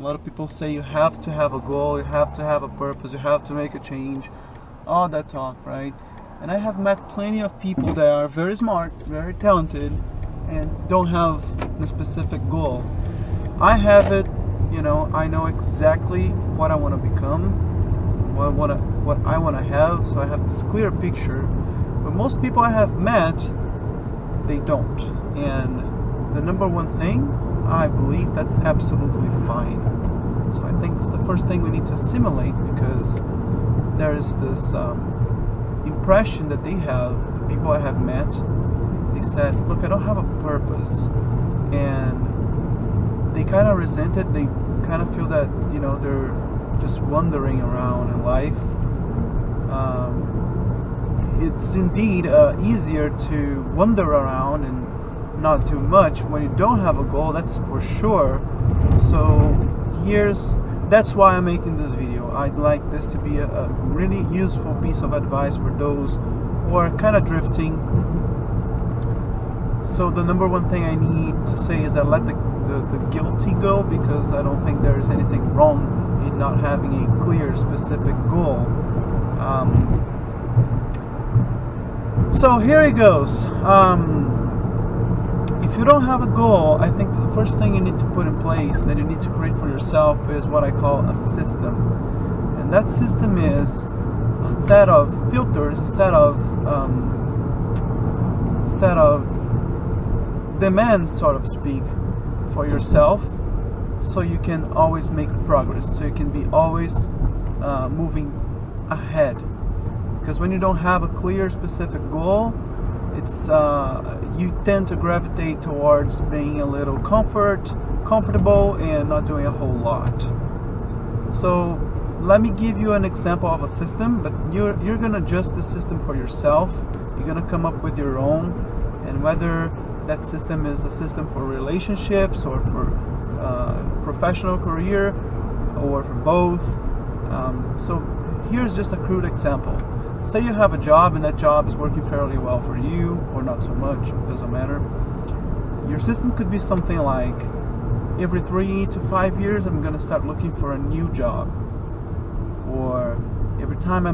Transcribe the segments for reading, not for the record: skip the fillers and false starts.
lot of people say you have to have a goal, you have to have a purpose, you have to make a change, all that talk, right? And I have met plenty of people that are very smart, very talented, and don't have a specific goal. I have it, you know, I know exactly what I want to become, what I want to have, so I have this clear picture. But most people I have met, they don't. And the number one thing, I believe that's absolutely fine. So I think that's the first thing we need to assimilate, because there's this impression that they have, the people I have met, they said, look, I don't have a purpose. And they kind of resent it. They kind of feel that, you know, they're just wandering around in life. It's indeed easier to wander around and not do much when you don't have a goal, that's for sure. So that's why I'm making this video. I'd like this to be a really useful piece of advice for those who are kind of drifting. So the number one thing I need to say is that let the guilty go, because I don't think there is anything wrong in not having a clear, specific goal. So here it goes. If you don't have a goal, I think the first thing you need to put in place, that you need to create for yourself, is what I call a system. And that system is a set of filters, a set of demands, so to speak, for yourself, so you can always make progress, so you can be always moving ahead. Because when you don't have a clear, specific goal, it's you tend to gravitate towards being a little comfortable and not doing a whole lot. So let me give you an example of a system, but you're gonna adjust the system for yourself. You're gonna come up with your own, and whether that system is a system for relationships or for professional career or for both. So here's just a crude example. Say you have a job and that job is working fairly well for you, or not so much, doesn't matter. Your system could be something like, every 3 to 5 years I'm going to start looking for a new job. Or every time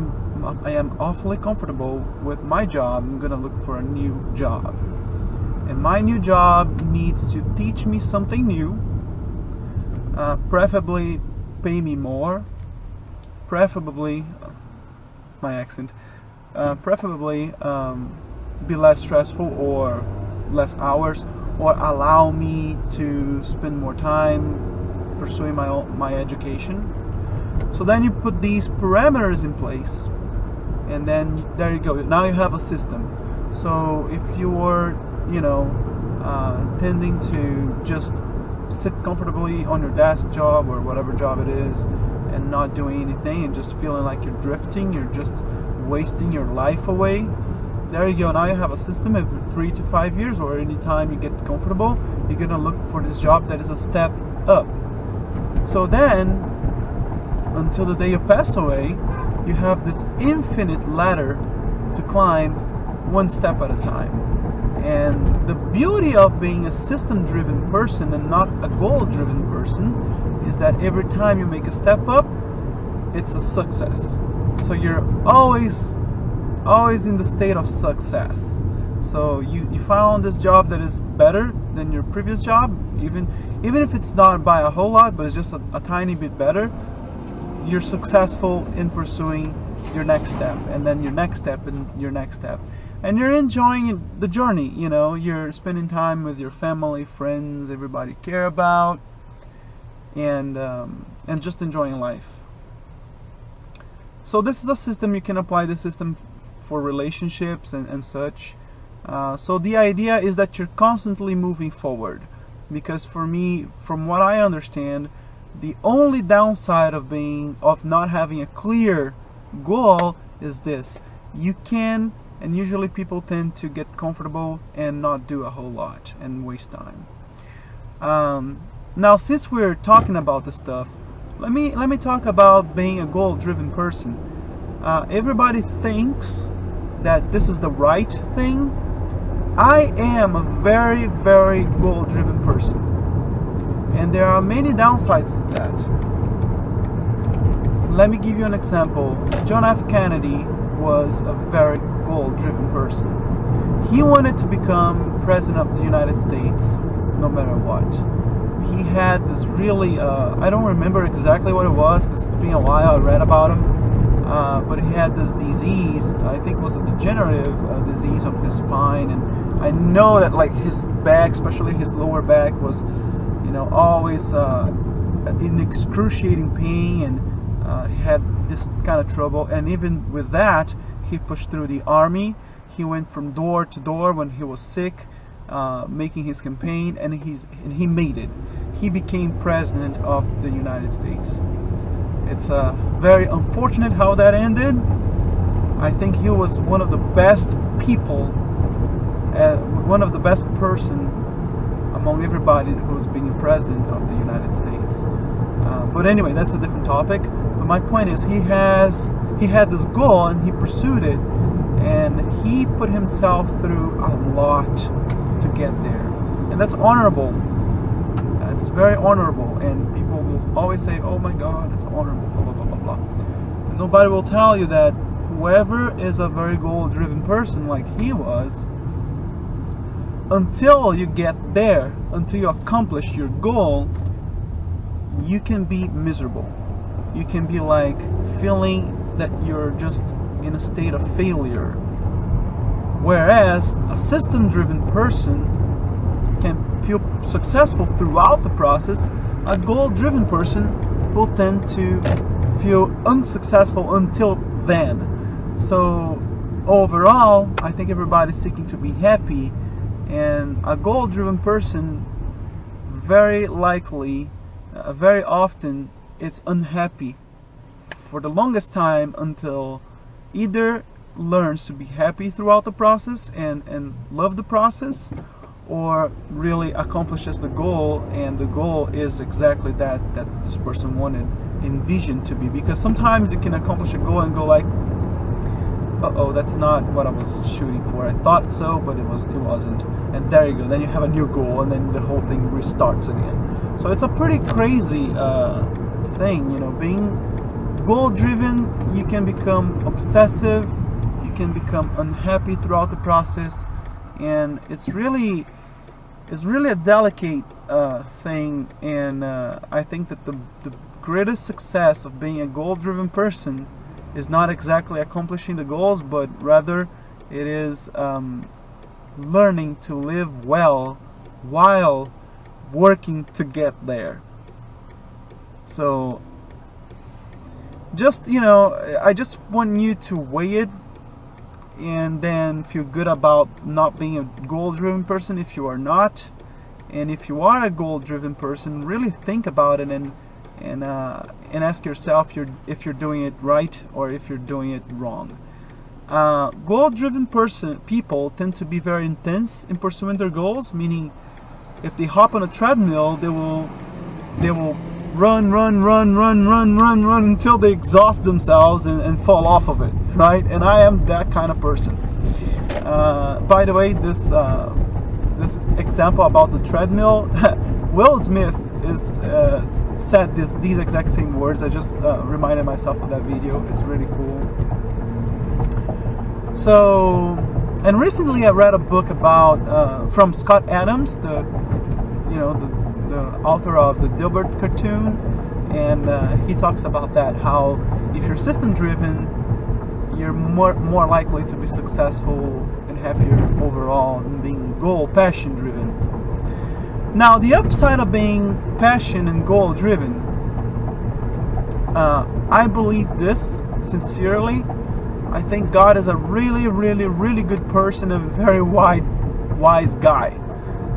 I am awfully comfortable with my job, I'm going to look for a new job. And my new job needs to teach me something new, preferably pay me more, preferably be less stressful or less hours, or allow me to spend more time pursuing my education. So then you put these parameters in place, and then there you go. Now you have a system. So if you were, you know, tending to just sit comfortably on your desk job or whatever job it is and not doing anything and just feeling like you're drifting, you're just wasting your life away, there you go. Now you have a system. Every 3 to 5 years, or any time you get comfortable, you're gonna look for this job that is a step up. So then, until the day you pass away, you have this infinite ladder to climb, one step at a time. And the beauty of being a system-driven person and not a goal-driven person is that every time you make a step up, it's a success. So you're always in the state of success. So you found this job that is better than your previous job, even if it's not by a whole lot, but it's just a tiny bit better. You're successful in pursuing your next step, and then your next step, and your next step. And you're enjoying the journey, you know, you're spending time with your family, friends, everybody you care about, and just enjoying life. So this is a system. You can apply the system for relationships and such. So the idea is that you're constantly moving forward, because for me, from what I understand, the only downside of not having a clear goal is this: you can, and usually people tend to get comfortable and not do a whole lot and waste time. Now, since we're talking about this stuff, let me talk about being a goal-driven person. Everybody thinks that this is the right thing. I am a very, very goal-driven person, And there are many downsides to that. Let me give you an example. John F. Kennedy was a very goal-driven person. He wanted to become president of the United States no matter what. He had this really, I don't remember exactly what it was because it's been a while I read about him, but he had this disease, I think it was a degenerative disease on his spine, and I know that like his back, especially his lower back, was, you know, always in excruciating pain, and he had this kind of trouble. And even with that, he pushed through the army. He went from door to door when he was sick, making his campaign, and he made it. He became president of the United States. It's very unfortunate how that ended. I think he was one of the best people, one of the best person among everybody who's being president of the United States. But anyway, that's a different topic. But my point is, he had this goal and he pursued it, and he put himself through a lot to get there, and that's honorable. It's very honorable, and people will always say, "Oh my God, it's honorable." Blah blah blah blah blah. And nobody will tell you that whoever is a very goal-driven person like he was, until you get there, until you accomplish your goal, you can be miserable. You can be like feeling that you're just in a state of failure. Whereas a system-driven person can feel successful throughout the process. A goal-driven person will tend to feel unsuccessful until then. So overall, I think everybody's seeking to be happy, and a goal-driven person very likely, very often, it's unhappy for the longest time until either learns to be happy throughout the process and love the process, or really accomplishes the goal, and the goal is exactly that this person wanted, envisioned to be. Because sometimes you can accomplish a goal and go like, uh-oh, that's not what I was shooting for. I thought so, but it wasn't. And there you go. Then you have a new goal, and then the whole thing restarts again. So it's a pretty crazy thing, you know. Being goal-driven, you can become obsessive, you can become unhappy throughout the process, and it's really a delicate thing. And I think that the greatest success of being a goal-driven person is not exactly accomplishing the goals, but rather it is learning to live well while working to get there. So just, you know, I just want you to weigh it and then feel good about not being a goal-driven person if you are not. And if you are a goal-driven person, really think about it and ask yourself if you're doing it right or if you're doing it wrong. Goal-driven people tend to be very intense in pursuing their goals, meaning if they hop on a treadmill, they will run until they exhaust themselves and fall off of it, right? And I am that kind of person. By the way, this example about the treadmill, Will Smith said these exact same words. I just reminded myself of that video. It's really cool. So, and recently I read a book about from Scott Adams, the author of the Dilbert cartoon, and he talks about that, how if you're system driven, you're more likely to be successful and happier overall than being passion driven. Now, the upside of being passion and goal driven, I believe this sincerely. I think God is a really, really, really good person, a very wise guy.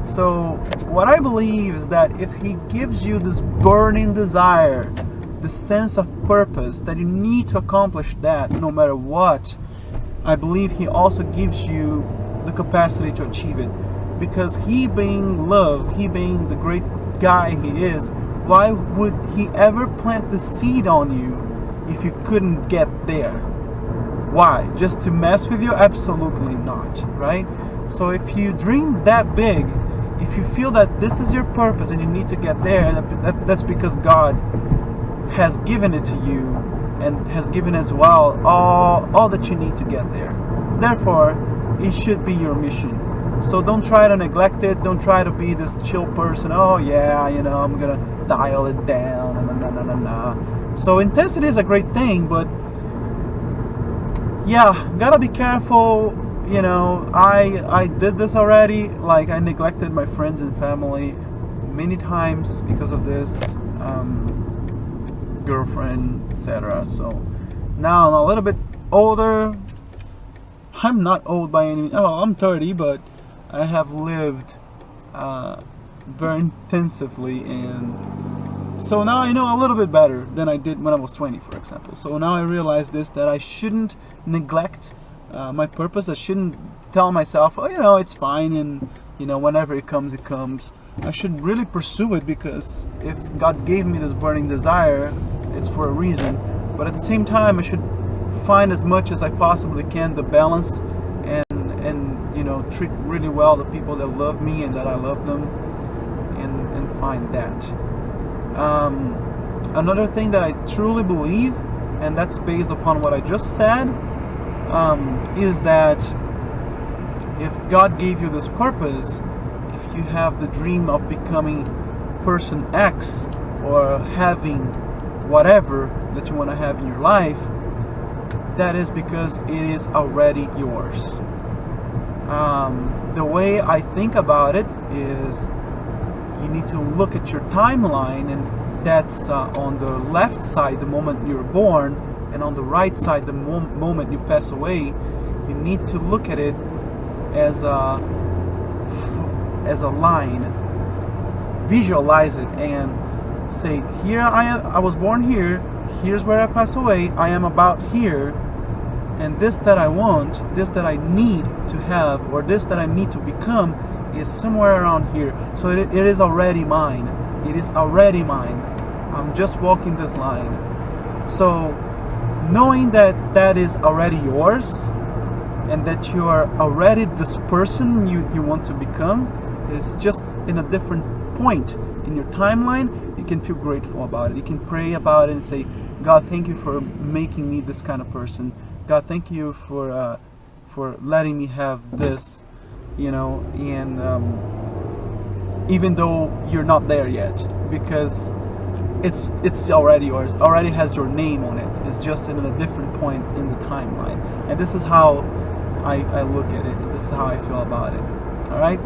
So what I believe is that if He gives you this burning desire, the sense of purpose that you need to accomplish that no matter what, I believe He also gives you the capacity to achieve it. Because He being love, He being the great guy He is, why would He ever plant the seed on you if you couldn't get there? Why? Just to mess with you? Absolutely not, right? So if you dream that big if you feel that this is your purpose and you need to get there, that's because God has given it to you and has given as well all that you need to get there. Therefore, it should be your mission. So don't try to neglect it. Don't try to be this chill person. Oh yeah, you know, I'm gonna dial it down. So intensity is a great thing, but yeah, gotta be careful. You know, I did this already. Like, I neglected my friends and family many times because of this, girlfriend, etc. So now I'm a little bit older. I'm not old by any means. Oh, I'm 30, but I have lived very intensively, and so now I know a little bit better than I did when I was 20, for example. So now I realize this, that I shouldn't neglect my purpose. I shouldn't tell myself, oh, you know, it's fine, and you know, whenever it comes, it comes. I should really pursue it, because if God gave me this burning desire, it's for a reason. But at the same time, I should find as much as I possibly can the balance, and you know, treat really well the people that love me and that I love them, and find that. Another thing that I truly believe, and that's based upon what I just said, is that if God gave you this purpose, if you have the dream of becoming person X or having whatever that you want to have in your life, that is because it is already yours. The way I think about it is, you need to look at your timeline, and that's on the left side the moment you're born, and on the right side the moment you pass away. You need to look at it as a line. Visualize it and say, here I am, I was born here, here's where I pass away, I am about here, and this that I want, this that I need to have, or this that I need to become is somewhere around here. So it is already mine. It is already mine. I'm just walking this line. So knowing that that is already yours, and that you are already this person you want to become, is just in a different point in your timeline, you can feel grateful about it. You can pray about it and say, God, thank you for making me this kind of person. God, thank you for letting me have this, you know, and even though you're not there yet, because it's already yours, already has your name on it. It's just in a different point in the timeline. And this is how I look at it. This is how I feel about it. All right.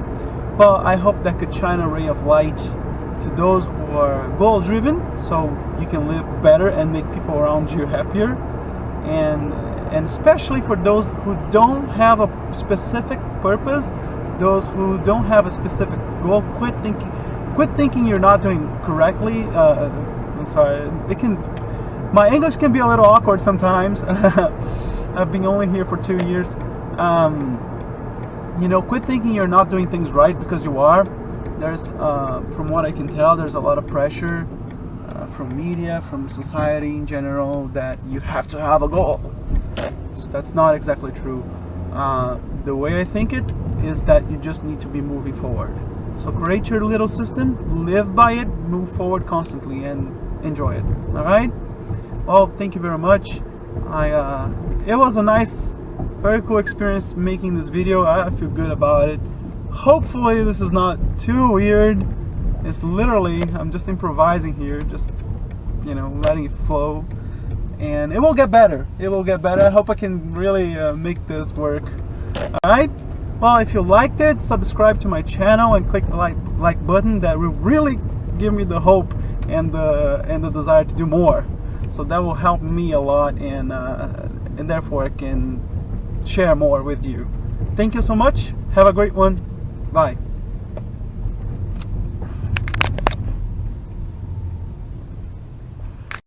Well, I hope that could shine a ray of light to those who are goal-driven, so you can live better and make people around you happier, and especially for those who don't have a specific purpose, those who don't have a specific goal. Quit thinking you're not doing correctly. I'm sorry. My English can be a little awkward sometimes. I've been only here for 2 years. You know, quit thinking you're not doing things right, because you are. There's, from what I can tell, there's a lot of pressure from media, from society in general, that you have to have a goal. So that's not exactly true. The way I think it is that you just need to be moving forward. So create your little system, live by it, move forward constantly, and enjoy it. All right? Well, thank you very much. It was a nice, very cool experience making this video. I feel good about it. Hopefully this is not too weird. It's literally, I'm just improvising here, just, you know, letting it flow, and it will get better. It will get better. I hope I can really make this work. All right. Well, if you liked it, subscribe to my channel and click the like button. That will really give me the hope and the desire to do more. So that will help me a lot, and therefore I can share more with you. Thank you so much. Have a great one. Bye.